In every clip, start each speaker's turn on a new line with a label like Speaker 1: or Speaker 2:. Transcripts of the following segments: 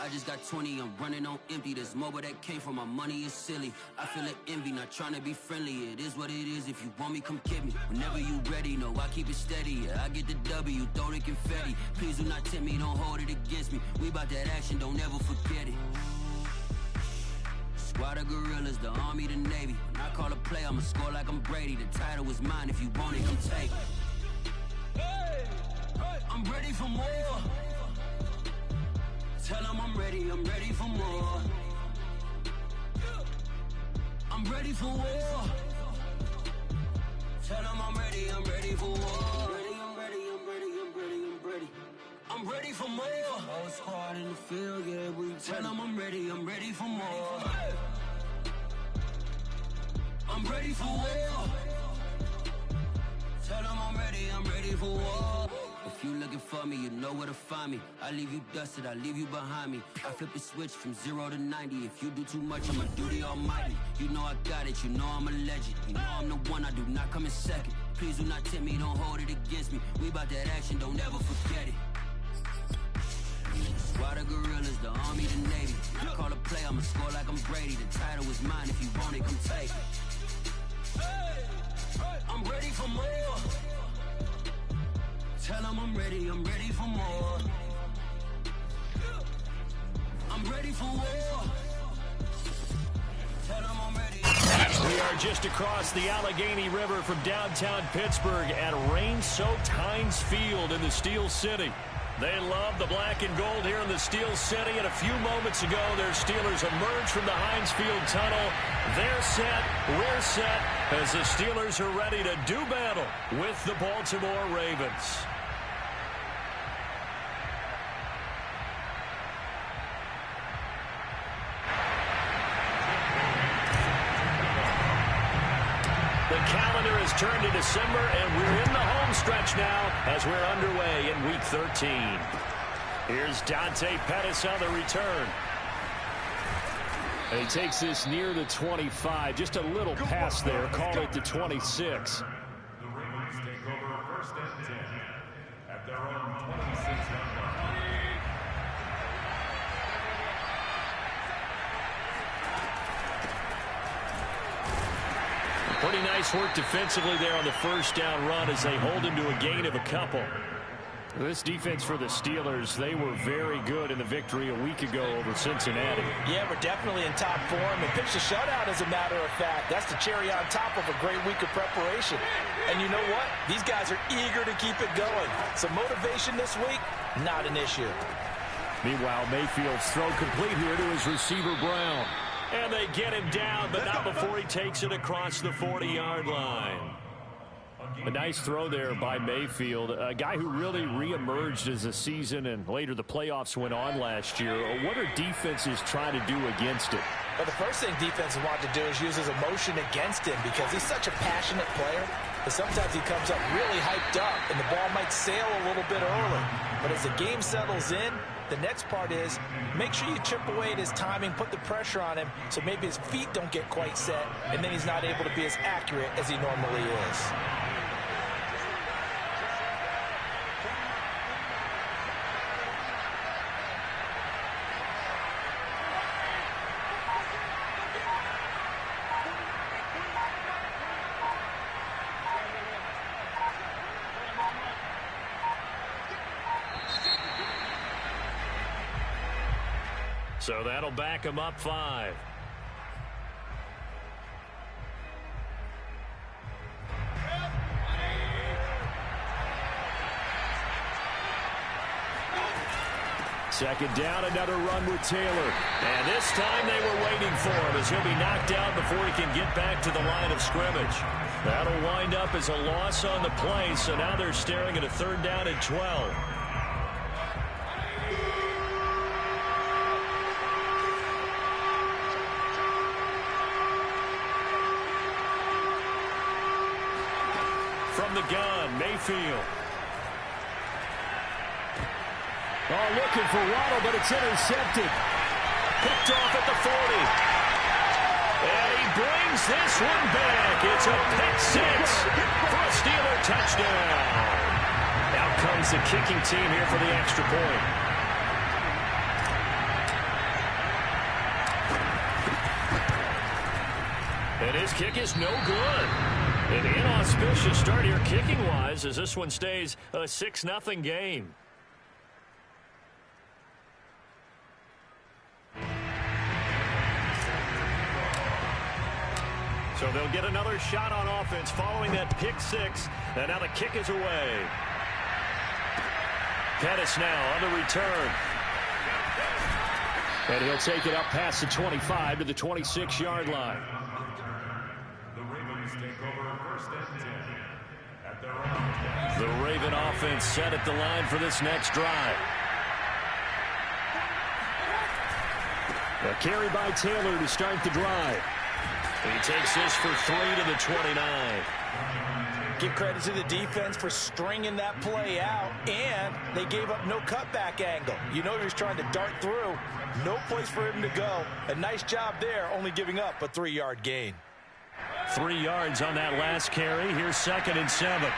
Speaker 1: I just got 20, I'm running on empty. This mobile that came from my money is silly. I feel it envy, not trying to be friendly. It is what it is, if you want me, come get me. Whenever you ready, no, I keep it steady. Yeah, I get the W, throw the confetti. Please do not tempt me, don't hold it against me. We bout that action, don't ever forget it. Squad of gorillas, the army, the navy. When I call a play, I'ma score like I'm Brady. The title is mine, if you want it, come take it. I'm ready for more. Tell them I'm ready for more. I'm ready for war. Tell them I'm ready for war. I'm ready. I'm ready for more. Whole squad in the field, yeah, we tell them I'm ready for more. I'm ready for war. Tell them I'm ready for war. If you looking for me, you know where to find me. I leave you dusted, I leave you behind me. I flip the switch from 0 to 90. If you do too much, I'ma do the almighty. You know I got it, you know I'm a legend. You know I'm the one, I do not come in second. Please do not tempt me, don't hold it against me. We bout that action, don't ever forget it. Squad of gorillas, the army, the navy. When I call a play, I'ma score like I'm Brady. The title is mine, if you want it, come take it. I'm ready for more. Tell them I'm ready for more. I'm ready for war. Tell them I'm ready.
Speaker 2: We are just across the Allegheny River from downtown Pittsburgh at rain-soaked Heinz Field in the Steel City. They love the black and gold here in the Steel City, and a few moments ago, their Steelers emerged from the Heinz Field tunnel. They're set, we're set, as the Steelers are ready to do battle with the Baltimore Ravens. The calendar has turned to December, and we're in the home stretch now as we're underway in Week 13. Here's Dante Pettis on the return. And he takes this near the 25. Just a little pass there. Call it the 26.
Speaker 3: The Ravens take over first and 10 at their own 26-yard line.
Speaker 2: Pretty nice work defensively there on the first down run as they hold him to a gain of a couple. This defense for the Steelers, they were very good in the victory a week ago over Cincinnati.
Speaker 4: Yeah, we're definitely in top form and pitched a shutout, as a matter of fact. That's the cherry on top of a great week of preparation. And you know what? These guys are eager to keep it going. So motivation this week, not an issue.
Speaker 2: Meanwhile, Mayfield's throw complete here to his receiver, Brown. And they get him down, but not before he takes it across the 40-yard line. A nice throw there by Mayfield, a guy who really reemerged as the season and later the playoffs went on last year. What are defenses trying to do against it?
Speaker 4: Well, the first thing defenses want to do is use his emotion against him, because he's such a passionate player that sometimes he comes up really hyped up and the ball might sail a little bit early. But as the game settles in, the next part is make sure you chip away at his timing, put the pressure on him so maybe his feet don't get quite set, and then he's not able to be as accurate as he normally is.
Speaker 2: So that'll back him up 5. Second down, another run with Taylor. And this time they were waiting for him as he'll be knocked out before he can get back to the line of scrimmage. That'll wind up as a loss on the play, so now they're staring at a 3rd down and 12. From the gun, Mayfield. Oh, looking for Waddle, but it's intercepted. Picked off at the 40. And he brings this one back. It's a pick 6 for a Steeler touchdown. Out comes the kicking team here for the extra point. And his kick is no good. An inauspicious start here kicking-wise as this one stays a 6-0 game. So they'll get another shot on offense following that pick six. And now the kick is away. Pettis now on the return. And he'll take it up past the 25 to the 26-yard line.
Speaker 3: The Ravens take over first and 10 at their own 20.
Speaker 2: The Raven offense set at the line for this next drive. A carry by Taylor to start the drive. He takes this for 3 to the 29.
Speaker 4: Give credit to the defense for stringing that play out, and they gave up no cutback angle. You know he was trying to dart through. No place for him to go. A nice job there, only giving up a 3-yard gain.
Speaker 2: 3 yards on that last carry. Here's 2nd and 7.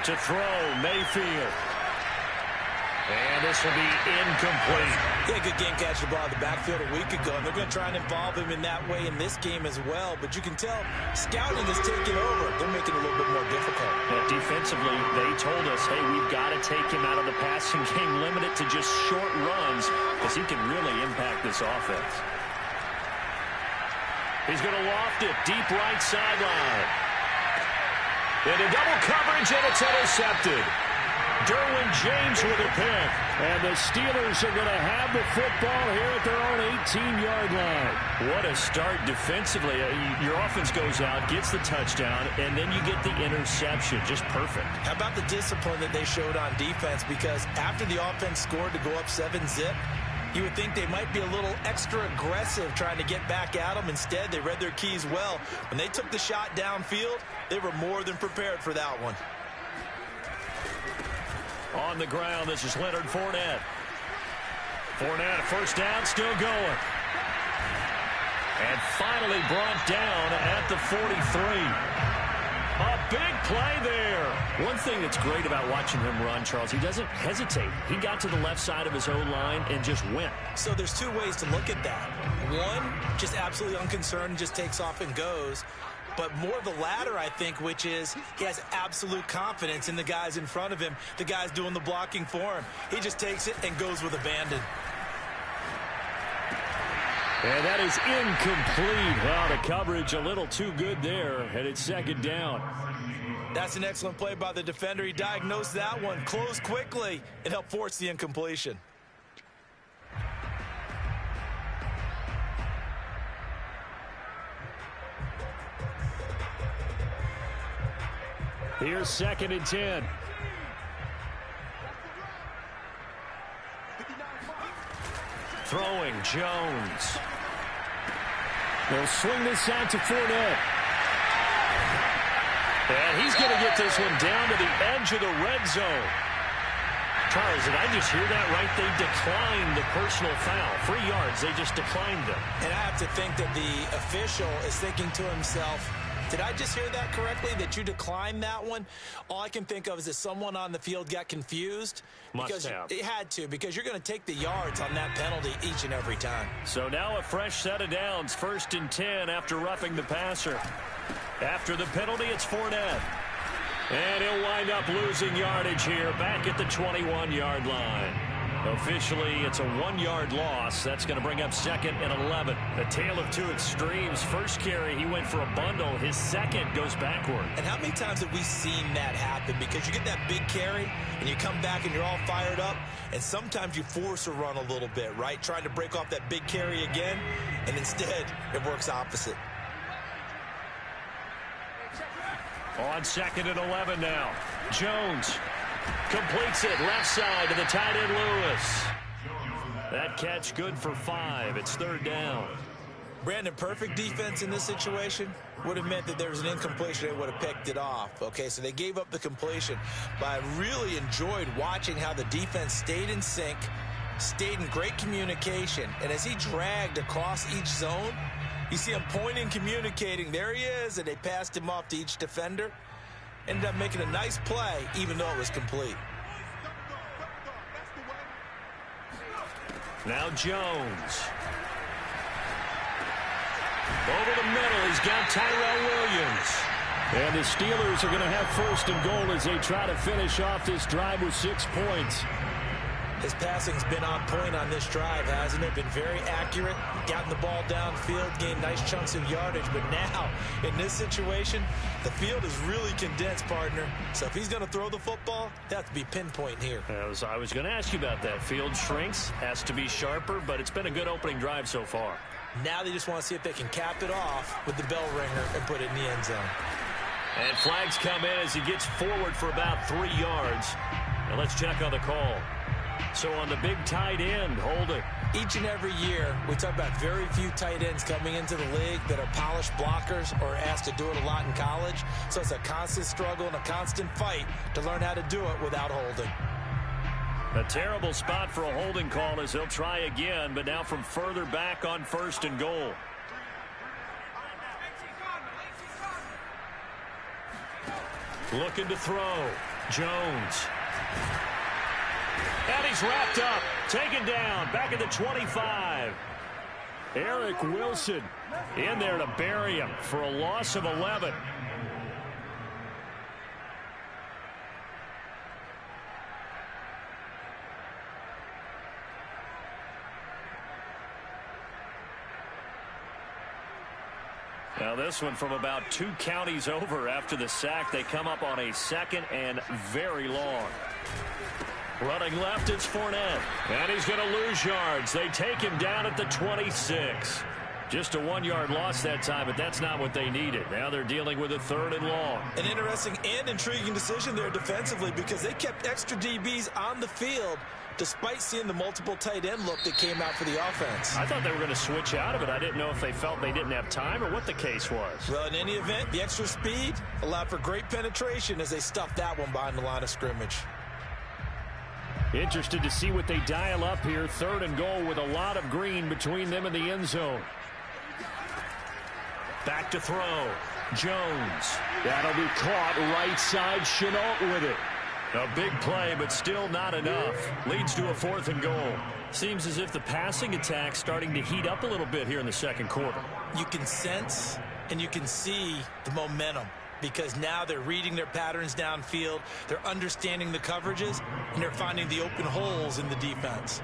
Speaker 2: To throw, Mayfield. And this will be incomplete.
Speaker 4: Yeah, good game catching the ball in the backfield a week ago, and they're going to try and involve him in that way in this game as well. But you can tell scouting is taking over. They're making it a little bit more difficult.
Speaker 2: Defensively, they told us, hey, we've got to take him out of the passing game, limit it to just short runs, because he can really impact this offense. He's going to loft it deep right sideline. Into double coverage, and it's intercepted. Derwin James with a pick. And the Steelers are going to have the football here at their own 18-yard line. What a start defensively. Your offense goes out, gets the touchdown, and then you get the interception. Just perfect.
Speaker 4: How about the discipline that they showed on defense? Because after the offense scored to go up 7-zip, you would think they might be a little extra aggressive trying to get back at them. Instead, they read their keys well. When they took the shot downfield, they were more than prepared for that one.
Speaker 2: On the ground, this is Leonard Fournette. Fournette, first down, still going. And finally brought down at the 43. A big play there. One thing that's great about watching him run, Charles, he doesn't hesitate. He got to the left side of his own line and just went.
Speaker 4: So there's two ways to look at that. One, just absolutely unconcerned, just takes off and goes. But more the latter, I think, which is he has absolute confidence in the guys in front of him, the guys doing the blocking for him. He just takes it and goes with abandon.
Speaker 2: And that is incomplete. Well, the coverage a little too good there, and it's 2nd down.
Speaker 4: That's an excellent play by the defender. He diagnosed that one, closed quickly, and helped force the incompletion.
Speaker 2: Here's 2nd and 10. Throwing, Jones. They'll swing this out to Fournette. And he's going to get this one down to the edge of the red zone. Charles, did I just hear that right? They declined the personal foul. 3 yards, they just declined them.
Speaker 4: And I have to think that the official is thinking to himself, did I just hear that correctly, that you declined that one? All I can think of is that someone on the field got confused.
Speaker 2: Must have.
Speaker 4: It had to, because you're going to take the yards on that penalty each and every time.
Speaker 2: So now a fresh set of downs, 1st and 10 after roughing the passer. After the penalty, it's Fournette. And he'll wind up losing yardage here back at the 21-yard line. Officially, it's a 1-yard loss. That's going to bring up 2nd and 11. A tale of two extremes. First carry, he went for a bundle. His second goes backward.
Speaker 4: And how many times have we seen that happen? Because you get that big carry, and you come back and you're all fired up, and sometimes you force a run a little bit, right? Trying to break off that big carry again, and instead, it works opposite.
Speaker 2: On 2nd and 11 now. Jones completes it left side to the tight end Lewis. That catch good for 5. It's 3rd down.
Speaker 4: Brandon, perfect defense in this situation would have meant that there was an incompletion. They would have picked it off. Okay, so they gave up the completion. But I really enjoyed watching how the defense stayed in sync, stayed in great communication. And as he dragged across each zone, you see him pointing, communicating. There he is, and they passed him off to each defender. Ended up making a nice play, even though it was complete.
Speaker 2: Now Jones. Over the middle, he's got Tyrell Williams. And the Steelers are going to have first and goal as they try to finish off this drive with 6 points.
Speaker 4: His passing's been on point on this drive, hasn't it? Been very accurate, gotten the ball downfield, gained nice chunks of yardage. But now, in this situation, the field is really condensed, partner. So if he's going to throw the football, that has to be pinpoint here.
Speaker 2: I was going to ask you about that. Field shrinks, has to be sharper, but it's been a good opening drive so far.
Speaker 4: Now they just want to see if they can cap it off with the bell ringer and put it in the end zone.
Speaker 2: And flags come in as he gets forward for about 3 yards. Now let's check on the call. So on the big tight end, holding.
Speaker 4: Each and every year, we talk about very few tight ends coming into the league that are polished blockers or asked to do it a lot in college. So it's a constant struggle and a constant fight to learn how to do it without holding.
Speaker 2: A terrible spot for a holding call as they'll try again, but now from further back on first and goal. Looking to throw. Jones. And he's wrapped up. Taken down. Back at the 25. Eric Wilson in there to bury him for a loss of 11. Now this one from about 2 counties over after the sack. They come up on a second and very long. Running left, it's Fournette. And he's going to lose yards. They take him down at the 26. Just a 1-yard loss that time, but that's not what they needed. Now they're dealing with a 3rd and long.
Speaker 4: An interesting and intriguing decision there defensively because they kept extra DBs on the field despite seeing the multiple tight end look that came out for the offense.
Speaker 2: I thought they were going to switch out of it. I didn't know if they felt they didn't have time or what the case was.
Speaker 4: Well, in any event, the extra speed allowed for great penetration as they stuffed that one behind the line of scrimmage.
Speaker 2: Interested to see what they dial up here. 3rd and goal with a lot of green between them and the end zone. Back to throw. Jones. That'll be caught right side. Chenault with it. A big play, but still not enough. Leads to a 4th and goal. Seems as if the passing attack's starting to heat up a little bit here in the second quarter.
Speaker 4: You can sense and you can see the momentum because now they're reading their patterns downfield, they're understanding the coverages, and they're finding the open holes in the defense.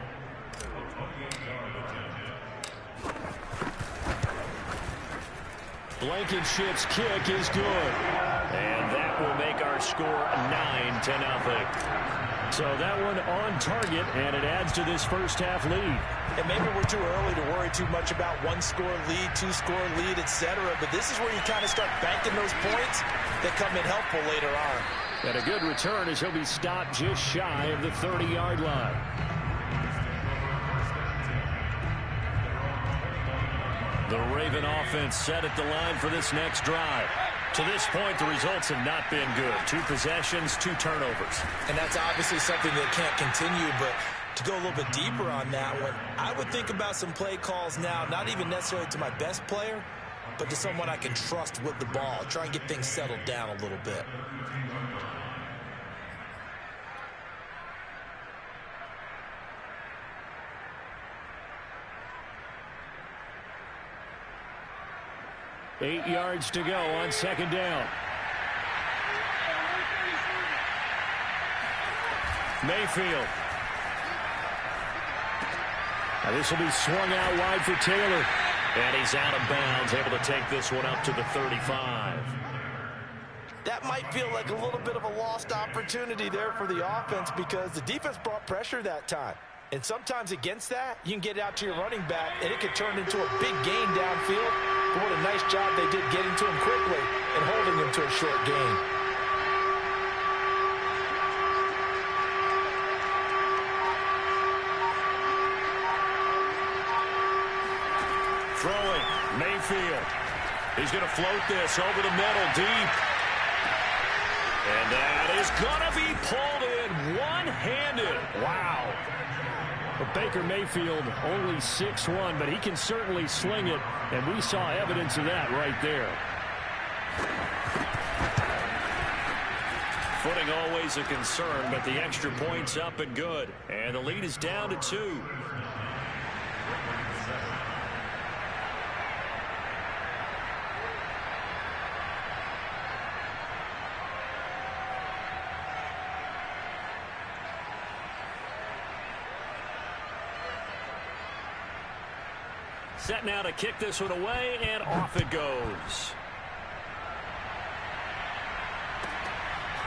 Speaker 2: Blankenship's kick is good. And that will make our score 9-0. So that one on target, and it adds to this first half lead.
Speaker 4: And maybe we're too early to worry too much about 1-score lead, 2-score lead, etc. But this is where you kind of start banking those points that come in helpful later on.
Speaker 2: And a good return as he'll be stopped just shy of the 30-yard line. The Raven offense set at the line for this next drive. To this point, the results have not been good. 2 possessions, 2 turnovers.
Speaker 4: And that's obviously something that can't continue, but to go a little bit deeper on that one, I would think about some play calls now, not even necessarily to my best player, but to someone I can trust with the ball. Try and get things settled down a little bit.
Speaker 2: Eight yards to go on 2nd down. Mayfield. Now this will be swung out wide for Taylor. And he's out of bounds, able to take this one up to the 35.
Speaker 4: That might feel like a little bit of a lost opportunity there for the offense because the defense brought pressure that time. And sometimes against that, you can get it out to your running back, and it could turn into a big gain downfield. But what a nice job they did getting to him quickly and holding him to a short gain.
Speaker 2: Throwing, Mayfield. He's going to float this over the middle, deep. And that is going to be pulled in one-handed. Wow. But Baker Mayfield only 6'1", but he can certainly sling it, and we saw evidence of that right there. Footing always a concern, but the extra point's up and good. And the lead is down to 2. Set now to kick this one away, and off it goes.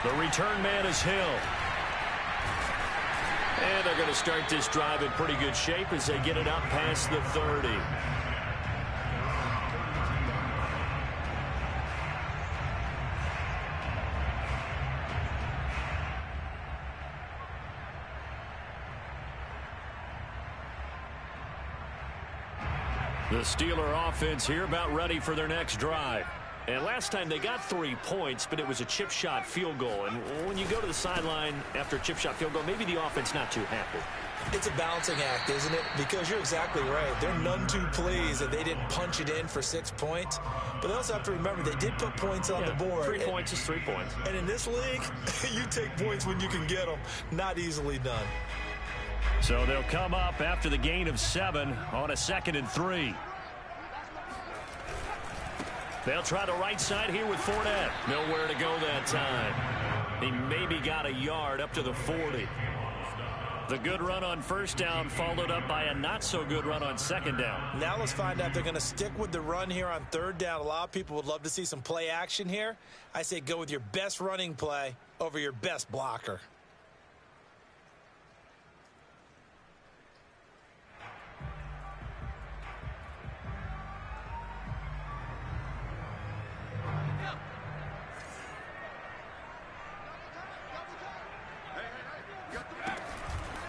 Speaker 2: The return man is Hill. And they're going to start this drive in pretty good shape as they get it up past the 30. The Steeler offense here about ready for their next drive. And last time they got 3 points, but it was a chip shot field goal. And when you go to the sideline after a chip shot field goal, maybe the offense not too happy.
Speaker 4: It's a balancing act, isn't it? Because you're exactly right. They're none too pleased that they didn't punch it in for 6 points. But they also have to remember they did put points on the board.
Speaker 2: 3 points is 3 points.
Speaker 4: And in this league, you take points when you can get them. Not easily done.
Speaker 2: So they'll come up after the gain of 7 on a 2nd and 3. They'll try the right side here with Fournette. Nowhere to go that time. He maybe got a yard up to the 40. The good run on first down followed up by a not-so-good run on second down.
Speaker 4: Now let's find out if they're going to stick with the run here on third down. A lot of people would love to see some play action here. I say go with your best running play over your best blocker.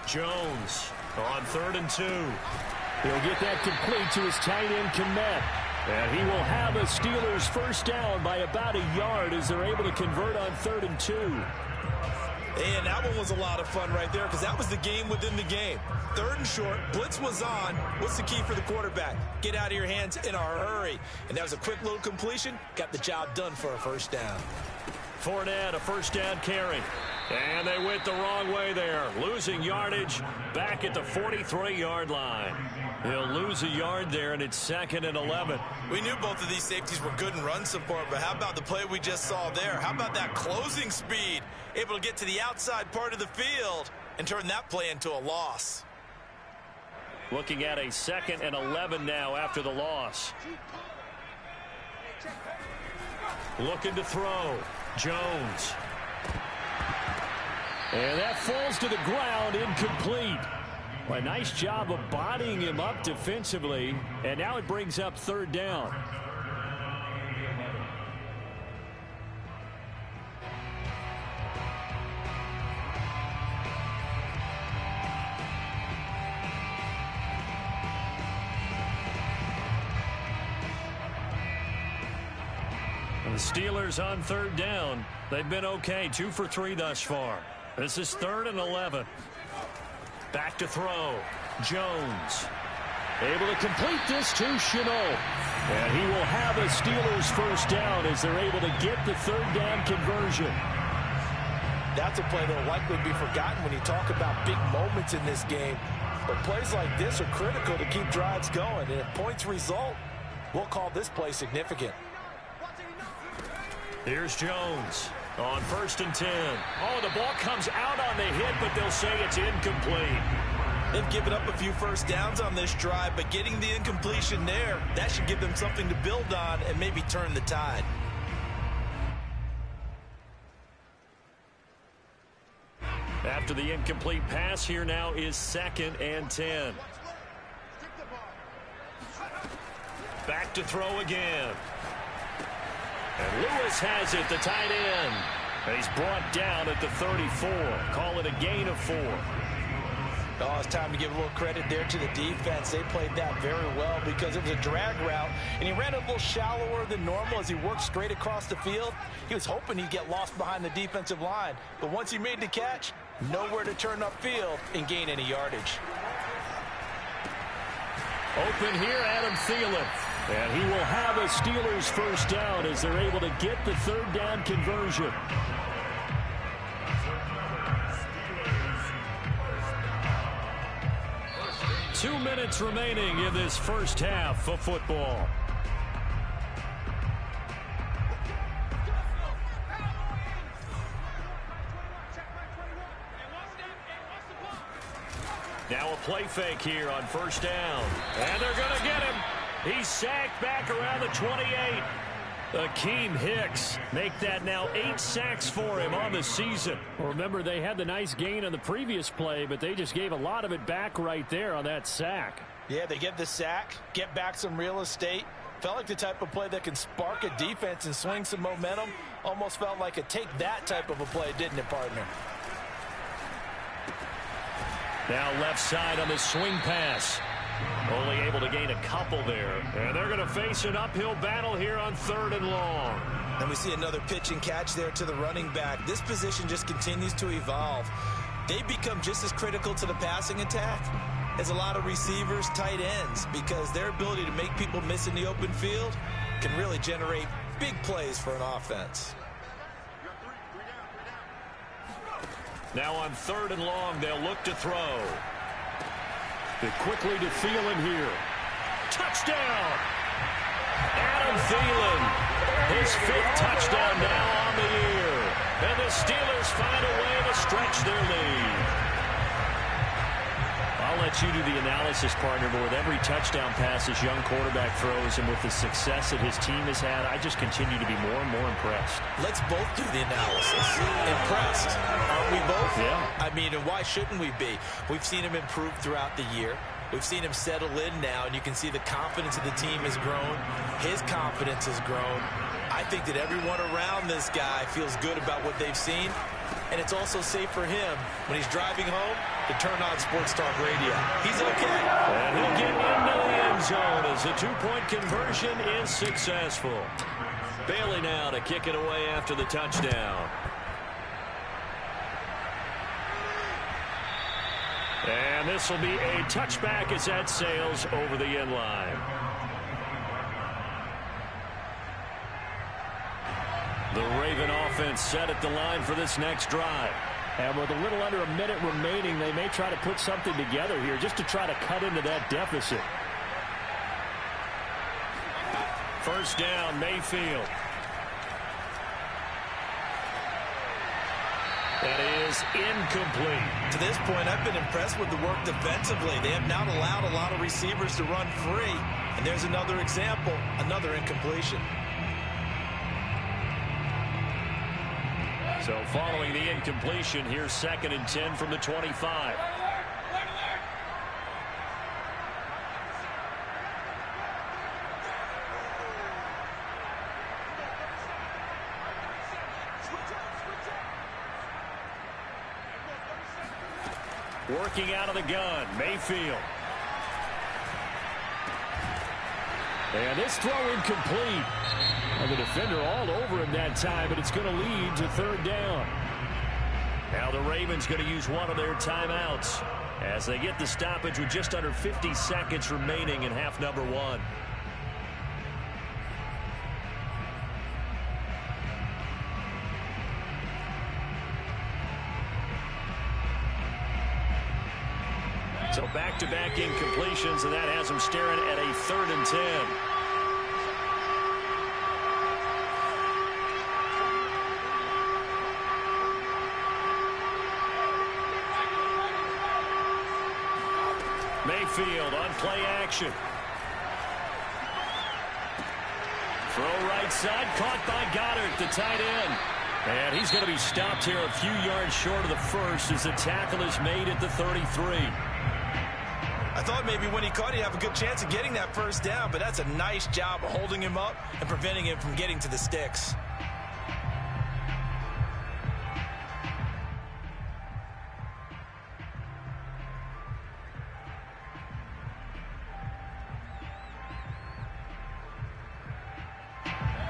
Speaker 2: Jones on 3rd and 2.
Speaker 5: He'll get that complete to his tight end, Komet. And he will have a Steelers first down by about a yard as they're able to convert on 3rd and 2.
Speaker 4: And that one was a lot of fun right there because that was the game within the game. 3rd and short, blitz was on. What's the key for the quarterback? Get out of your hands in a hurry. And that was a quick little completion. Got the job done for a first down.
Speaker 2: Fournette, a first down carry. And they went the wrong way there. Losing yardage back at the 43-yard line. He'll lose a yard there, and it's 2nd and 11.
Speaker 4: We knew both of these safeties were good in run support, but how about the play we just saw there? How about that closing speed? Able to get to the outside part of the field and turn that play into a loss.
Speaker 2: Looking at a 2nd and 11 now after the loss. Looking to throw. Jones.
Speaker 5: And that falls to the ground, incomplete. Well, a nice job of bodying him up defensively, and now it brings up 3rd down.
Speaker 2: The Steelers on 3rd down. They've been okay, 2 for 3 thus far. This is 3rd and 11. Back to throw. Jones.
Speaker 5: Able to complete this to Chenault. And he will have a Steelers first down as they're able to get the 3rd down conversion.
Speaker 4: That's a play that will likely be forgotten when you talk about big moments in this game. But plays like this are critical to keep drives going. And if points result, we'll call this play significant.
Speaker 2: Here's Jones on 1st and 10. Oh, the ball comes out on the hit, but they'll say it's incomplete.
Speaker 4: They've given up a few first downs on this drive, but getting the incompletion there, that should give them something to build on and maybe turn the tide.
Speaker 2: After the incomplete pass, here now is 2nd and 10. Back to throw again. And Lewis has it, the tight end. And he's brought down at the 34. Call it a gain of 4.
Speaker 4: Oh, it's time to give a little credit there to the defense. They played that very well because it was a drag route, and he ran a little shallower than normal as he worked straight across the field. He was hoping he'd get lost behind the defensive line, but once he made the catch, nowhere to turn upfield and gain any yardage.
Speaker 2: Open here, Adam Thielen.
Speaker 5: And he will have a Steelers first down as they're able to get the 3rd down conversion.
Speaker 2: Two minutes remaining in this first half of football. Now a play fake here on 1st down. And they're going to get him. He's sacked back around the 28. Akeem Hicks make that now 8 sacks for him on the season.
Speaker 5: Well, remember, they had the nice gain on the previous play, but they just gave a lot of it back right there on that sack.
Speaker 4: Yeah, they get the sack, get back some real estate. Felt like the type of play that can spark a defense and swing some momentum. Almost felt like a take that type of a play, didn't it, partner?
Speaker 2: Now left side on the swing pass. Only able to gain a couple there. And they're going to face an uphill battle here on 3rd and long.
Speaker 4: And we see another pitch and catch there to the running back. This position just continues to evolve. They become just as critical to the passing attack as a lot of receivers, tight ends, because their ability to make people miss in the open field can really generate big plays for an offense.
Speaker 2: Now on 3rd and long, they'll look to throw. They quickly to Thielen here. Touchdown! Adam Thielen, his 5th touchdown now on the year. And the Steelers find a way to stretch their lead. I'll let you do the analysis, partner, but with every touchdown pass this young quarterback throws and with the success that his team has had, I just continue to be more and more impressed.
Speaker 4: Let's both do the analysis. Impressed, aren't we both?
Speaker 2: Yeah.
Speaker 4: I mean, and why shouldn't we be? We've seen him improve throughout the year. We've seen him settle in now, and you can see the confidence of the team has grown. His confidence has grown. I think that everyone around this guy feels good about what they've seen, and it's also safe for him when he's driving home to turn on Sports Talk Radio. He's okay.
Speaker 2: And he'll get into the end zone as the 2-point conversion is successful. Bailey now to kick it away after the touchdown. And this will be a touchback as that sails over the end line. The Raven offense set at the line for this next drive.
Speaker 5: And with a little under a minute remaining, they may try to put something together here just to try to cut into that deficit.
Speaker 2: 1st down, Mayfield. That is incomplete.
Speaker 4: To this point, I've been impressed with the work defensively. They have not allowed a lot of receivers to run free. And there's another example, another incompletion.
Speaker 2: So following the incompletion, here's 2nd and 10 from the 25. Working out of the gun, Mayfield.
Speaker 5: And this throw incomplete. And the defender all over him that time, but it's going to lead to 3rd down.
Speaker 2: Now the Ravens going to use one of their timeouts as they get the stoppage with just under 50 seconds remaining in half number 1. So back-to-back incompletions, and that has them staring at a 3rd and 10. Mayfield on play action. Throw right side, caught by Goddard, the tight end. And he's going to be stopped here a few yards short of the first as the tackle is made at the 33.
Speaker 4: I thought maybe when he caught, he'd have a good chance of getting that 1st down, but that's a nice job of holding him up and preventing him from getting to the sticks.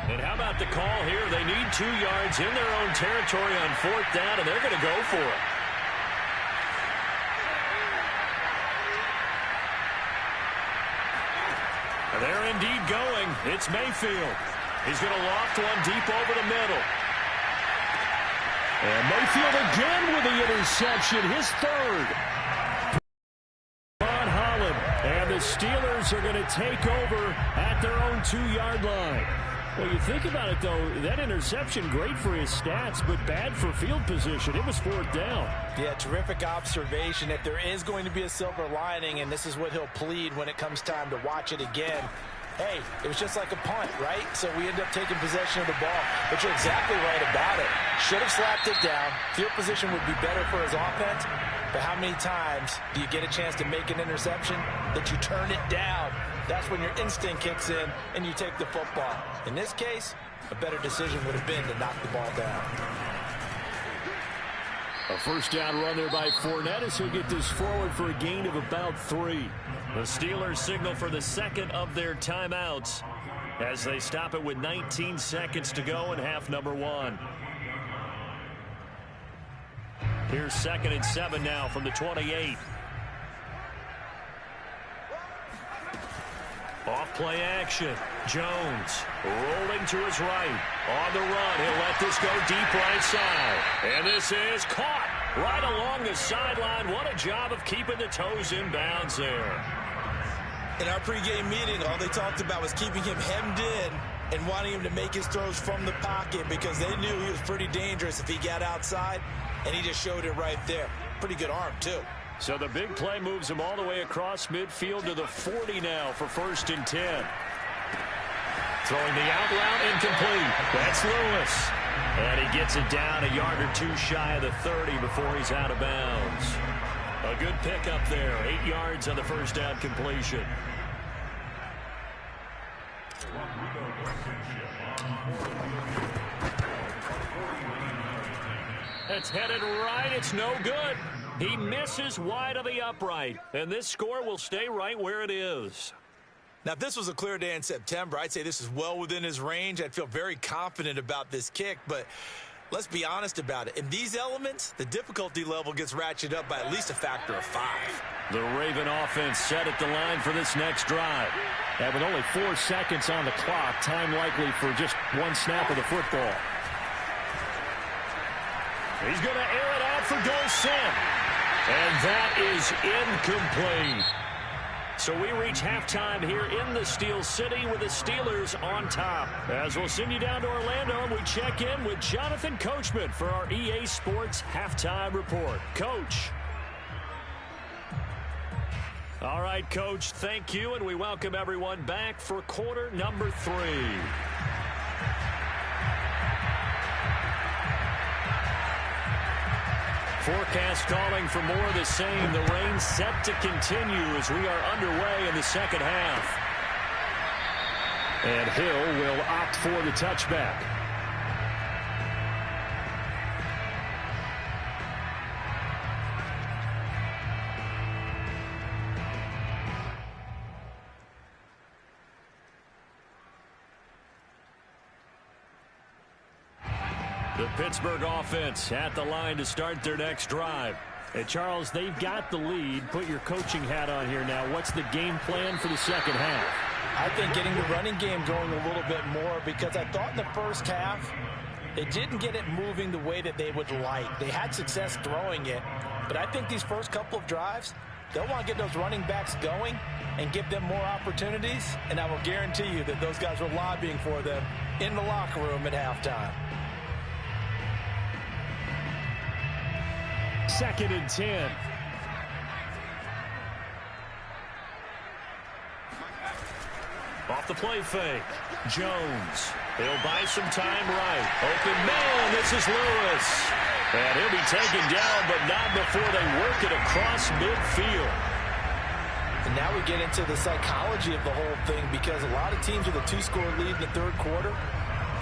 Speaker 2: And how about the call here? They need 2 yards in their own territory on 4th down, and they're going to go for it. They're indeed going. It's Mayfield. He's going to loft one deep over the middle.
Speaker 5: And Mayfield again with the interception, his 3rd. Ron Holland. And the Steelers are going to take over at their own 2-yard line. Well, you think about it, though, that interception, great for his stats, but bad for field position. It was 4th down.
Speaker 4: Yeah, terrific observation. If there is going to be a silver lining, and this is what he'll plead when it comes time to watch it again, hey, it was just like a punt, right? So we end up taking possession of the ball. But you're exactly right about it. Should have slapped it down. Field position would be better for his offense. But how many times do you get a chance to make an interception that you turn it down? That's when your instinct kicks in and you take the football. In this case, a better decision would have been to knock the ball down.
Speaker 5: A first down run there by Fournette as he'll get this forward for a gain of about 3.
Speaker 2: The Steelers signal for the second of their timeouts as they stop it with 19 seconds to go in half number 1. Here's 2nd and 7 now from the 28. Off play action. Jones rolling to his right. On the run. He'll let this go deep right side. And this is caught right along the sideline. What a job of keeping the toes in bounds there.
Speaker 4: In our pregame meeting, all they talked about was keeping him hemmed in and wanting him to make his throws from the pocket because they knew he was pretty dangerous if he got outside, and he just showed it right there. Pretty good arm, too.
Speaker 2: So the big play moves him all the way across midfield to the 40 now for 1st and 10. Throwing the out route incomplete. That's Lewis. And he gets it down a yard or 2 shy of the 30 before he's out of bounds. A good pickup there. 8 yards on the first down completion. It's headed right. It's no good. He misses wide of the upright. And this score will stay right where it is.
Speaker 4: Now, if this was a clear day in September, I'd say this is well within his range. I'd feel very confident about this kick, but let's be honest about it. In these elements, the difficulty level gets ratcheted up by at least a factor of 5.
Speaker 2: The Raven offense set at the line for this next drive.
Speaker 5: And with only 4 seconds on the clock, time likely for just 1 snap of the football.
Speaker 2: He's going to air it out for Golson. And that is incomplete. So we reach halftime here in the Steel City with the Steelers on top. As we'll send you down to Orlando, and we check in with Jonathan Coachman for our EA Sports Halftime Report. Coach. All right, Coach, thank you, and we welcome everyone back for quarter number 3. Forecast calling for more of the same. The rain set to continue as we are underway in the second half.
Speaker 5: And Hill will opt for the touchback.
Speaker 2: The Pittsburgh offense at the line to start their next drive.
Speaker 5: And Charles, they've got the lead. Put your coaching hat on here now. What's the game plan for the second half?
Speaker 4: I think getting the running game going a little bit more, because I thought in the first half they didn't get it moving the way that they would like. They had success throwing it, but I think these first couple of drives, they'll want to get those running backs going and give them more opportunities, and I will guarantee you that those guys were lobbying for them in the locker room at halftime.
Speaker 5: 2nd and 10.
Speaker 2: Off the play fake. Jones. He'll buy some time right. Open man. This is Lewis. And he'll be taken down, but not before they work it across midfield.
Speaker 4: And now we get into the psychology of the whole thing, because a lot of teams with a 2-score lead in the third quarter,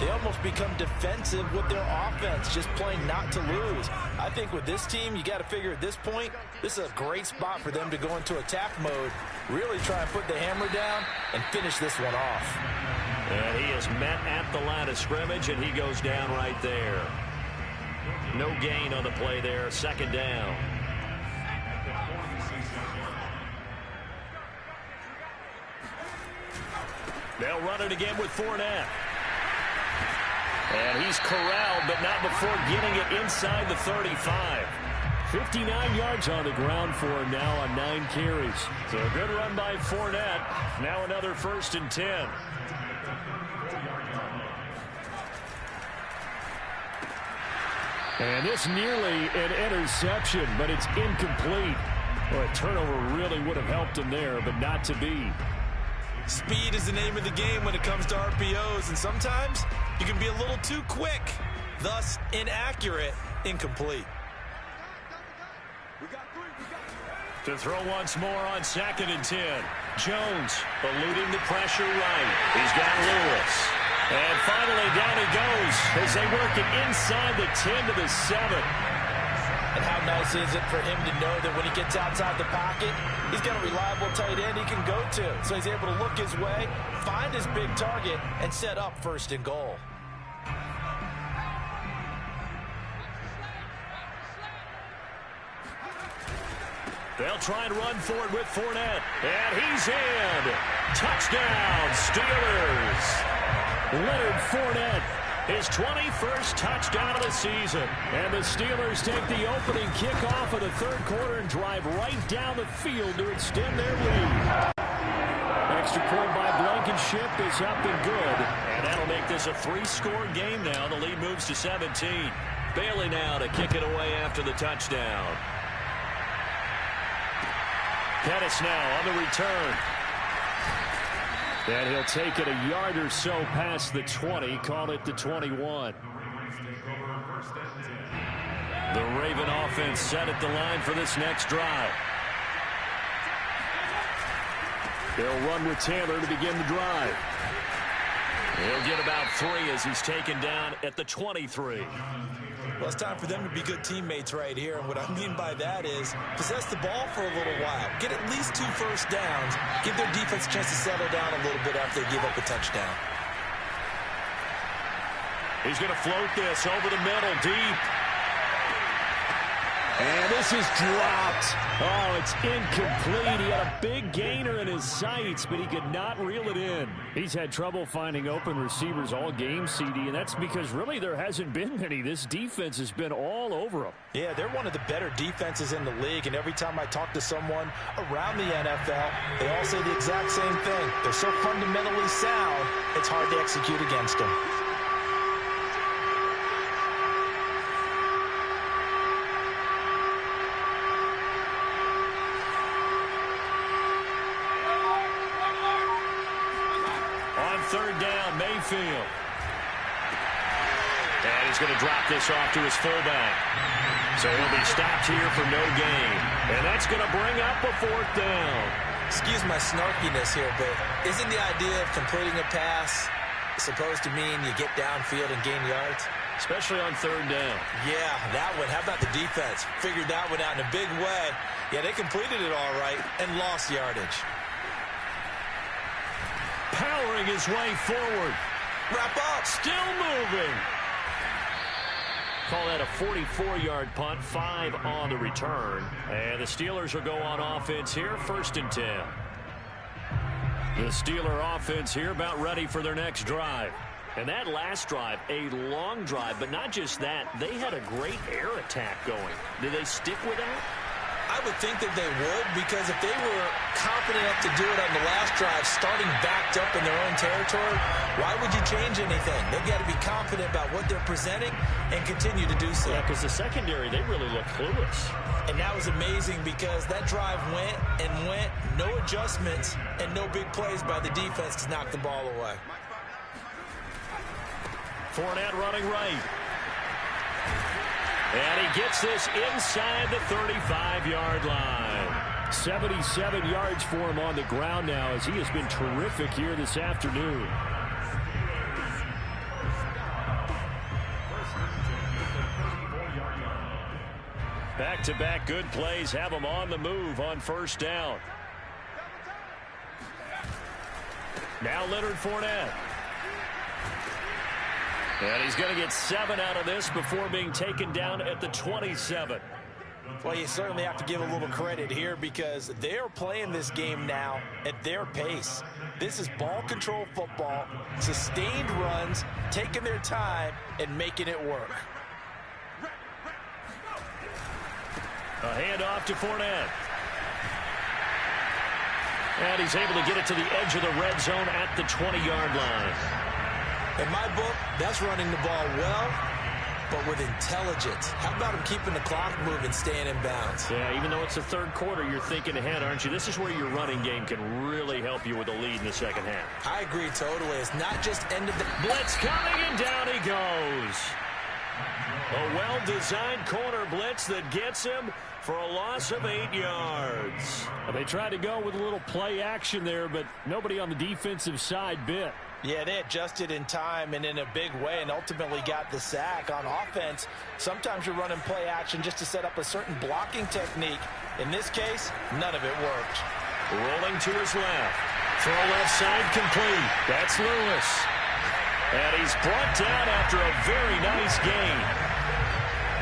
Speaker 4: they almost become defensive with their offense, just playing not to lose. I think with this team, you got to figure at this point, this is a great spot for them to go into attack mode, really try and put the hammer down and finish this one off.
Speaker 2: And he is met at the line of scrimmage, and he goes down right there. No gain on the play there, 2nd down. They'll run it again with Fournette. And he's corralled, but not before getting it inside the 35.
Speaker 5: 59 yards on the ground for him now on 9 carries.
Speaker 2: So a good run by Fournette. Now another 1st and 10.
Speaker 5: And this nearly an interception, but it's incomplete. Well, a turnover really would have helped him there, but not to be.
Speaker 4: Speed is the name of the game when it comes to RPOs, and sometimes you can be a little too quick, thus inaccurate, incomplete.
Speaker 2: To throw once more on 2nd and 10. Jones eluding the pressure right. He's got Lewis. And finally down he goes as they work it inside the 10 to the 7.
Speaker 4: And how nice is it for him to know that when he gets outside the pocket, he's got a reliable tight end he can go to. So he's able to look his way, find his big target, and set up 1st and goal.
Speaker 2: They'll try and run for it with Fournette. And he's in. Touchdown, Steelers. Leonard Fournette, his 21st touchdown of the season. And the Steelers take the opening kickoff of the 3rd quarter and drive right down the field to extend their lead. Extra point by Blankenship is up and good. And that'll make this a 3-score game now. The lead moves to 17. Bailey now to kick it away after the touchdown. Pettis now on the return. And he'll take it a yard or so past the 20, call it the 21. The Raven offense set at the line for this next drive. They'll run with Taylor to begin the drive. He'll get about 3 as he's taken down at the 23.
Speaker 4: Well, it's time for them to be good teammates right here. And what I mean by that is possess the ball for a little while. Get at least 2 first downs. Give their defense a chance to settle down a little bit after they give up a touchdown.
Speaker 2: He's going to float this over the middle, deep. And this is dropped. Oh, it's incomplete. He had a big gainer in his sights, but he could not reel it in. He's had trouble finding open receivers all game, CD, and that's because really there hasn't been many. This defense has been all over him.
Speaker 4: Yeah, they're one of the better defenses in the league, and every time I talk to someone around the NFL, they all say the exact same thing. They're so fundamentally sound, it's hard to execute against them.
Speaker 2: Third down, Mayfield. And he's going to drop this off to his fullback. So he'll be stopped here for no gain. And that's going to bring up a 4th down.
Speaker 4: Excuse my snarkiness here, but isn't the idea of completing a pass supposed to mean you get downfield and gain yards?
Speaker 2: Especially on 3rd down.
Speaker 4: Yeah, that one. How about the defense? Figured that one out in a big way. Yeah, they completed it all right and lost yardage.
Speaker 2: Powering his way forward.
Speaker 4: Wrap up.
Speaker 2: Still moving. Call that a 44-yard punt, 5 on the return. And the Steelers will go on offense here, 1st and 10. The Steeler offense here about ready for their next drive. And that last drive, a long drive, but not just that. They had a great air attack going. Did they stick with that?
Speaker 4: I would think that they would, because if they were confident enough to do it on the last drive, starting backed up in their own territory, why would you change anything? They've got to be confident about what they're presenting and continue to do so.
Speaker 2: Yeah, because the secondary, they really looked clueless.
Speaker 4: And that was amazing because that drive went and went, no adjustments, and no big plays by the defense to knock the ball away.
Speaker 2: Fournette running right. And he gets this inside the 35-yard line. 77 yards for him on the ground now as he has been terrific here this afternoon. Back-to-back good plays have him on the move on 1st down. Now Leonard Fournette. And he's going to get 7 out of this before being taken down at the 27.
Speaker 4: Well, you certainly have to give a little credit here because they're playing this game now at their pace. This is ball control football, sustained runs, taking their time and making it work.
Speaker 2: A handoff to Fournette. And he's able to get it to the edge of the red zone at the 20-yard line.
Speaker 4: In my book, that's running the ball well but with intelligence. How about him keeping the clock moving, staying in bounds?
Speaker 5: Yeah, even though it's the third quarter, you're thinking ahead, aren't you? This is where your running game can really help you with a lead in the second half.
Speaker 4: I agree totally. It's not just end of the...
Speaker 5: Blitz coming, and down he goes. A well-designed corner blitz that gets him for a loss of 8 yards. Well, they tried to go with a little play action there, but nobody on the defensive side bit.
Speaker 4: Yeah, they adjusted in time and in a big way and ultimately got the sack. On offense, sometimes you're running play action just to set up a certain blocking technique. In this case, none of it worked.
Speaker 5: Rolling to his left. Throw left side complete. That's Lewis. And he's brought down after a very nice gain.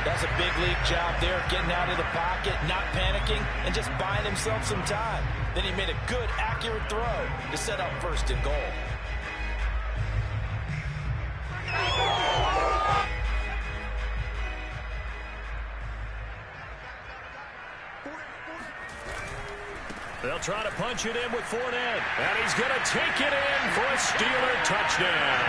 Speaker 4: That's a big league job there, getting out of the pocket, not panicking, and just buying himself some time. Then he made a good, accurate throw to set up first and goal.
Speaker 5: They'll try to punch it in with Fournette. And he's going to take it in for a Steeler touchdown.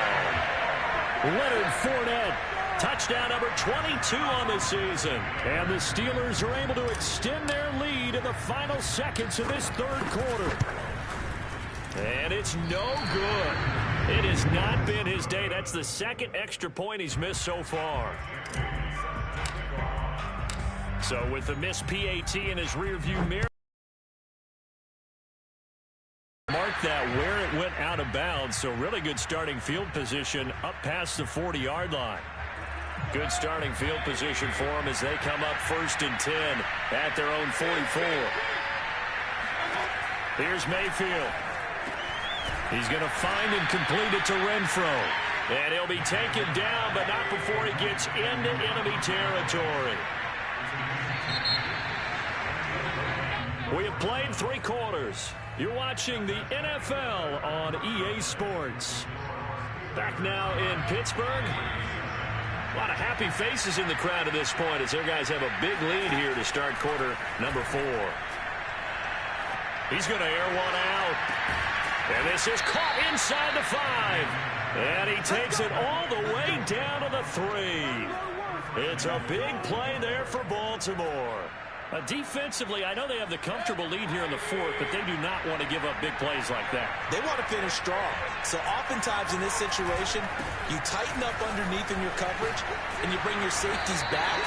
Speaker 5: Leonard Fournette, touchdown number 22 on the season. And the Steelers are able to extend their lead in the final seconds of this third quarter. And it's no good. It has not been his day. That's the second extra point he's missed so far. So with the missed PAT in his rearview mirror, mark that where it went out of bounds. So really good starting field position up past the 40-yard line. Good starting field position for them as they come up 1st and 10 at their own 44. Here's Mayfield. He's going to find and complete it to Renfro. And he'll be taken down, but not before he gets into enemy territory. We have played 3 quarters. You're watching the NFL on EA Sports. Back now in Pittsburgh. A lot of happy faces in the crowd at this point as their guys have a big lead here to start quarter number 4. He's going to air one out. And this is caught inside the 5. And he takes it all the way down to the 3. It's a big play there for Baltimore. Defensively, I know they have the comfortable lead here in the 4th, but they do not want to give up big plays like that.
Speaker 4: They want to finish strong. So oftentimes in this situation, you tighten up underneath in your coverage, and you bring your safeties back.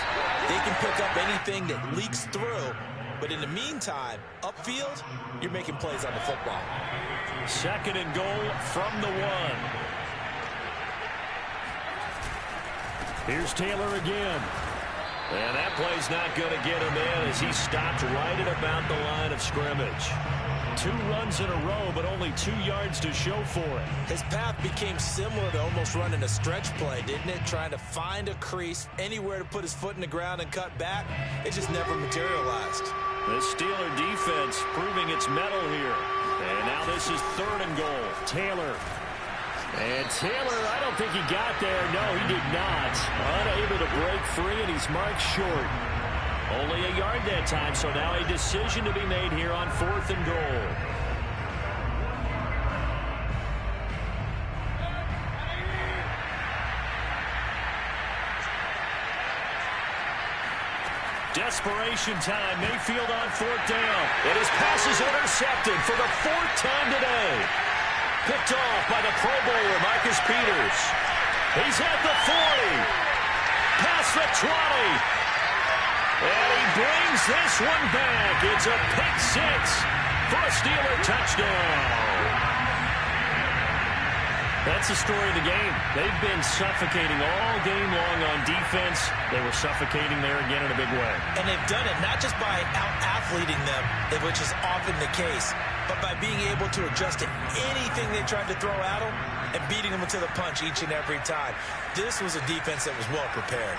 Speaker 4: They can pick up anything that leaks through. But in the meantime, upfield, you're making plays on the football.
Speaker 5: 2nd and goal from the 1. Here's Taylor again. And that play's not going to get him in as he stopped right at about the line of scrimmage. 2 runs in a row, but only 2 yards to show for it.
Speaker 4: His path became similar to almost running a stretch play, didn't it? Trying to find a crease, anywhere to put his foot in the ground and cut back. It just never materialized.
Speaker 5: The Steeler defense proving its mettle here. And now this is 3rd and goal. Taylor. And Taylor, I don't think he got there. No, he did not. Unable to break free, and he's marked short. Only a yard that time, so now a decision to be made here on 4th and goal. Desperation time. Mayfield on 4th down. And his pass is intercepted for the 4th time today. Picked off by the Pro Bowler, Marcus Peters. He's at the 40. Past the 20. And he brings this one back. It's a pick 6 for a Steeler touchdown. That's the story of the game. They've been suffocating all game long on defense. They were suffocating there again in a big way.
Speaker 4: And they've done it not just by out-athleting them, which is often the case, but by being able to adjust to anything they tried to throw at them and beating them to the punch each and every time. This was a defense that was well prepared.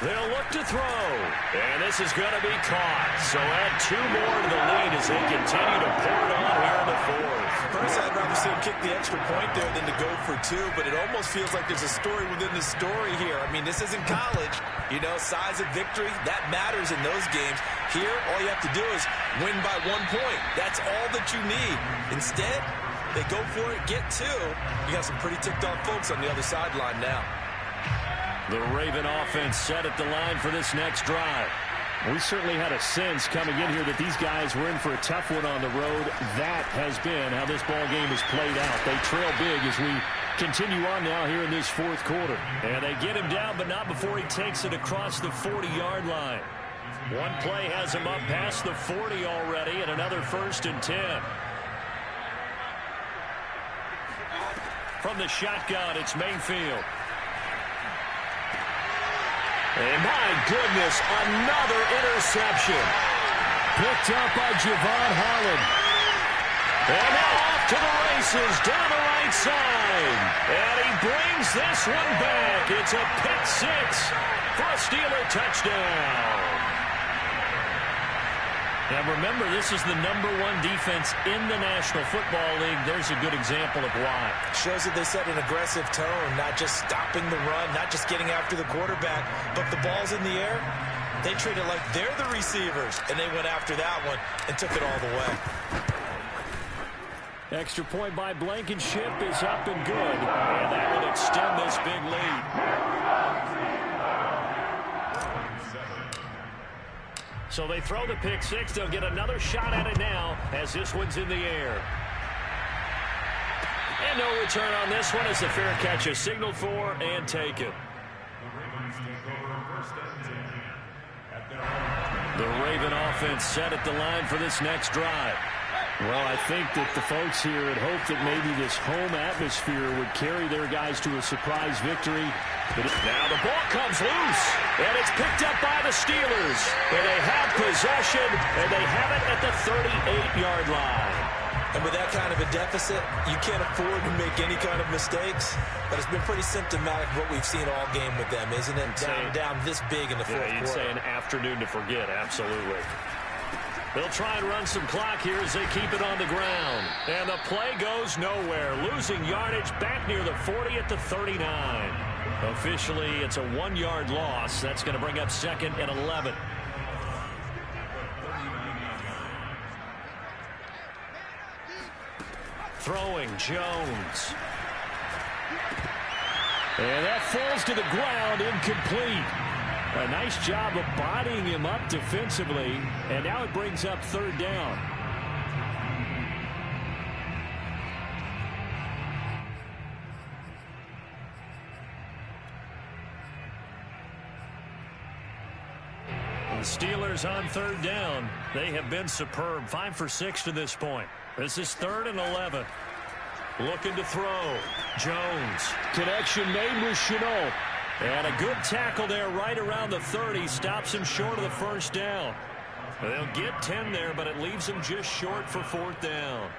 Speaker 5: They'll look to throw, and this is going to be caught. So add 2 more to the lead as they continue to pour it on here in the 4th.
Speaker 4: Personally, I'd rather see him kick the extra point there than to go for 2, but it almost feels like there's a story within the story here. I mean, this isn't college. You know, size of victory, that matters in those games. Here, all you have to do is win by 1 point. That's all that you need. Instead, they go for it, get 2. You got some pretty ticked off folks on the other sideline now.
Speaker 2: The Raven offense set at the line for this next drive.
Speaker 5: We certainly had a sense coming in here that these guys were in for a tough one on the road. That has been how this ball game has played out. They trail big as we continue on now here in this fourth quarter.
Speaker 2: And they get him down, but not before he takes it across the 40-yard line. One play has him up past the 40 already, and another 1st and 10. From the shotgun, it's Mayfield. And my goodness, another interception.
Speaker 5: Picked up by Javon Holland.
Speaker 2: And now off to the races down the right side. And he brings this one back. It's a pick six for a Steeler touchdown. Now remember, this is the #1 defense in the National Football League. There's a good example of why.
Speaker 4: Shows that they set an aggressive tone, not just stopping the run, not just getting after the quarterback, but the ball's in the air. They treat it like they're the receivers, and they went after that one and took it all the way.
Speaker 5: Extra point by Blankenship is up and good.
Speaker 2: And that will extend this big lead. So they throw the pick six. They'll get another shot at it now as this one's in the air. And no return on this one as the fair catch is signaled for and taken. The Raven offense set at the line for this next drive.
Speaker 5: Well, I think that the folks here had hoped that maybe this home atmosphere would carry their guys to a surprise victory.
Speaker 2: But now the ball comes loose, and it's picked up by the Steelers. And they have possession, and they have it at the 38-yard line.
Speaker 4: And with that kind of a deficit, you can't afford to make any kind of mistakes. But it's been pretty symptomatic of what we've seen all game with them, isn't it? Down this big in the fourth quarter.
Speaker 2: You'd say an afternoon to forget, absolutely. They'll try and run some clock here as they keep it on the ground. And the play goes nowhere. Losing yardage back near the 40 at the 39. Officially, it's a 1-yard loss. That's going to bring up 2nd and 11. Throwing Jones.
Speaker 5: And that falls to the ground, incomplete. A nice job of bodying him up defensively, and now it brings up 3rd down.
Speaker 2: The Steelers on 3rd down. They have been superb. 5 for 6 to this point. This is 3rd and 11. Looking to throw. Jones.
Speaker 5: Connection made with Chenault.
Speaker 2: And a good tackle there right around the 30. Stops him short of the 1st down. They'll get 10 there, but it leaves him just short for 4th down.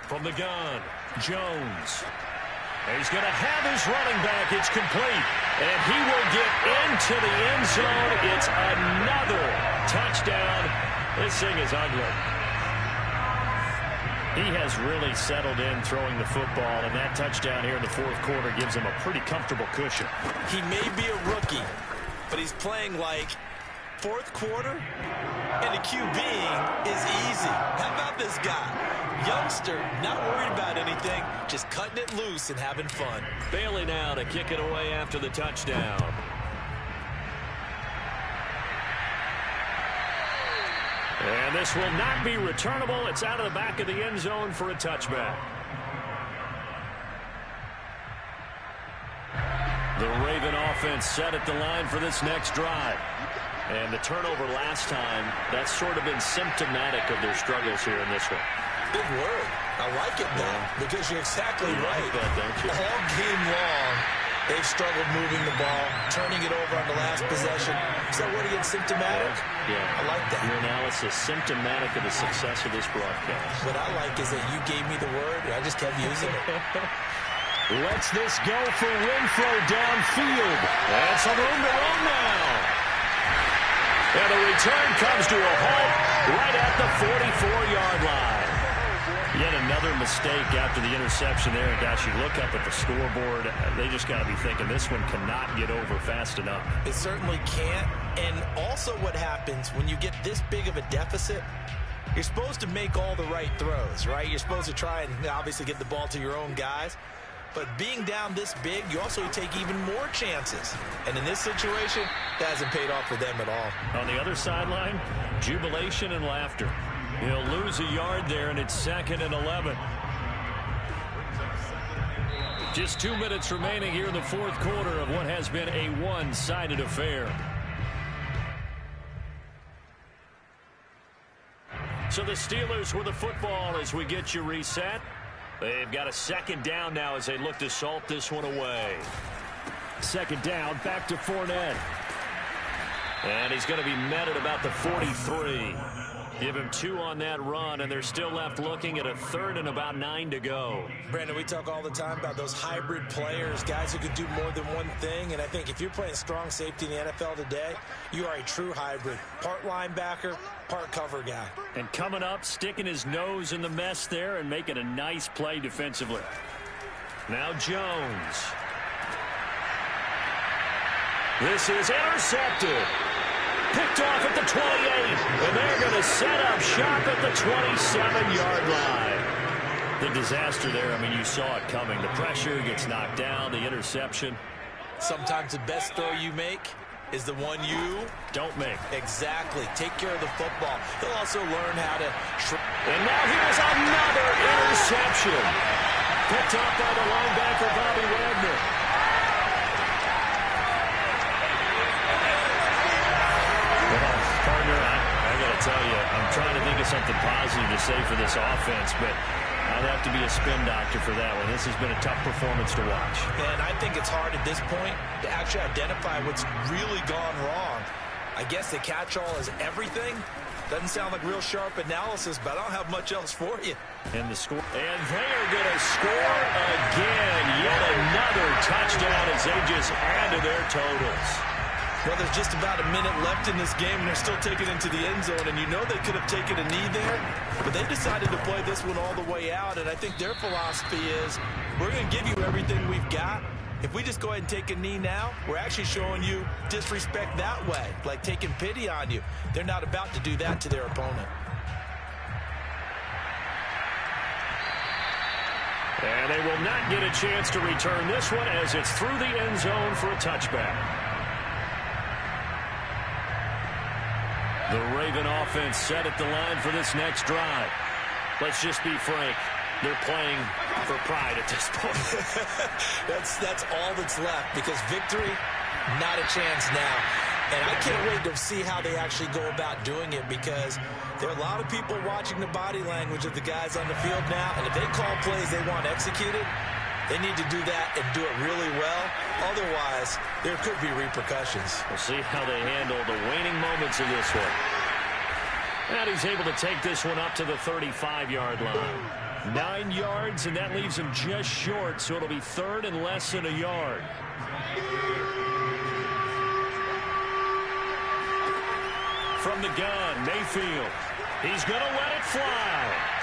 Speaker 2: From the gun, Jones. He's going to have his running back. It's complete. And he will get into the end zone. It's another touchdown. This thing is ugly. He has really settled in throwing the football, and that touchdown here in the 4th quarter gives him a pretty comfortable cushion.
Speaker 4: He may be a rookie, but he's playing like 4th quarter, and the QBing is easy. How about this guy? Youngster, not worried about anything, just cutting it loose and having fun.
Speaker 2: Bailey now to kick it away after the touchdown. And this will not be returnable. It's out of the back of the end zone for a touchback. The Raven offense set at the line for this next drive. And the turnover last time, that's sort of been symptomatic of their struggles here in this one.
Speaker 4: Big word. I like it now because you're exactly right.
Speaker 2: Like that, don't you?
Speaker 4: All game long, they've struggled moving the ball, turning it over on the last possession. Is that word again, symptomatic?
Speaker 2: Yeah.
Speaker 4: I like that.
Speaker 2: Your analysis, symptomatic of the success of this broadcast.
Speaker 4: What I like is that you gave me the word, and I just kept using it.
Speaker 5: Lets this go for Renfro downfield.
Speaker 2: And some room to run now. And the return comes to a halt right at the 44-yard line. Yet another major mistake after the interception there. And, gosh, you look up at the scoreboard, they just got to be thinking this one cannot get over fast enough.
Speaker 4: It certainly can't. And also what happens when you get this big of a deficit, you're supposed to make all the right throws, right? You're supposed to try and obviously get the ball to your own guys. But being down this big, you also take even more chances. And in this situation, that hasn't paid off for them at all.
Speaker 2: On the other sideline, jubilation and laughter. He'll lose a yard there, and it's 2nd and 11. Just 2 minutes remaining here in the fourth quarter of what has been a one-sided affair. So the Steelers with the football as we get you reset. They've got a 2nd down now as they look to salt this one away.
Speaker 5: 2nd down, back to Fournette.
Speaker 2: And he's going to be met at about the 43. Give him 2 on that run, and they're still left looking at a 3rd and about 9 to go.
Speaker 4: Brandon, we talk all the time about those hybrid players, guys who can do more than one thing. And I think if you're playing strong safety in the NFL today, you are a true hybrid. Part linebacker, part cover guy.
Speaker 2: And coming up, sticking his nose in the mess there and making a nice play defensively. Now Jones. This is intercepted. Picked off at the 28, and they're going to set up shop at the 27-yard line. The disaster there, I mean, you saw it coming. The pressure gets knocked down, the interception.
Speaker 4: Sometimes the best throw you make is the one you
Speaker 2: don't make.
Speaker 4: Exactly. Take care of the football. He'll also learn how to...
Speaker 2: And now here's another interception. Picked up by the linebacker, Bobby Wagner. Partner, I got to tell you, I'm trying to think of something positive to say for this offense, but I'd have to be a spin doctor for that one. This has been a tough performance to watch.
Speaker 4: And I think it's hard at this point to actually identify what's really gone wrong. I guess the catch-all is everything. Doesn't sound like real sharp analysis, but I don't have much else for you.
Speaker 2: And the score. And they are going to score again. Yet another touchdown as they just add to their totals.
Speaker 4: Well, there's just about a minute left in this game, and they're still taking it into the end zone. And you know they could have taken a knee there, but they decided to play this one all the way out. And I think their philosophy is, we're going to give you everything we've got. If we just go ahead and take a knee now, we're actually showing you disrespect that way, like taking pity on you. They're not about to do that to their opponent.
Speaker 2: And they will not get a chance to return this one as it's through the end zone for a touchback. The Raven offense set at the line for this next drive. Let's just be frank. They're playing for pride at this point.
Speaker 4: That's all that's left, because victory, not a chance now. And I can't wait to see how they actually go about doing it, because there are a lot of people watching the body language of the guys on the field now. And if they call plays they want executed, they need to do that and do it really well. Otherwise, there could be repercussions.
Speaker 2: We'll see how they handle the waning moments of this one. And he's able to take this one up to the 35-yard line. 9 yards, and that leaves him just short, so it'll be 3rd and less than a yard. From the gun, Mayfield. He's going to let it fly.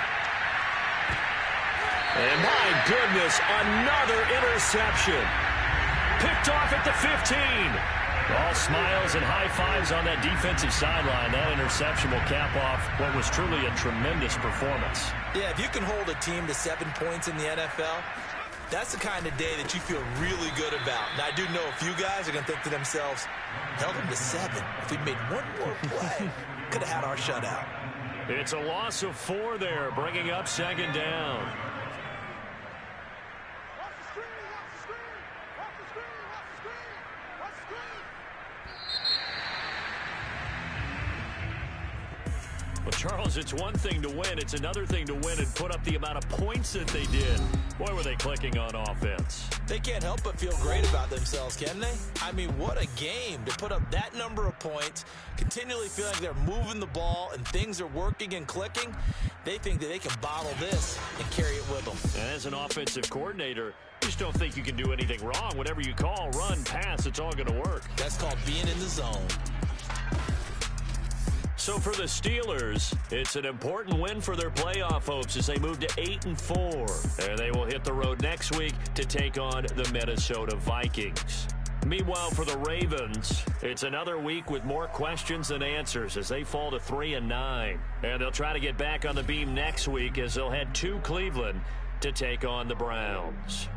Speaker 2: And my goodness, another interception. Picked off at the 15. All smiles and high fives on that defensive sideline. That interception will cap off what was truly a tremendous performance.
Speaker 4: Yeah, if you can hold a team to 7 points in the NFL, that's the kind of day that you feel really good about. Now, I do know a few guys are going to think to themselves, held them to 7. If we'd made one more play, could have had our shutout.
Speaker 2: It's a loss of 4 there, bringing up 2nd down. Well, Charles, it's one thing to win. It's another thing to win and put up the amount of points that they did. Boy, were they clicking on offense.
Speaker 4: They can't help but feel great about themselves, can they? I mean, what a game to put up that number of points, continually feeling like they're moving the ball and things are working and clicking. They think that they can bottle this and carry it with them.
Speaker 2: And as an offensive coordinator, you just don't think you can do anything wrong. Whatever you call, run, pass, it's all going to work.
Speaker 4: That's called being in the zone.
Speaker 2: So for the Steelers, it's an important win for their playoff hopes as they move to 8-4. And they will hit the road next week to take on the Minnesota Vikings. Meanwhile, for the Ravens, it's another week with more questions than answers as they fall to 3-9. And they'll try to get back on the beam next week as they'll head to Cleveland to take on the Browns.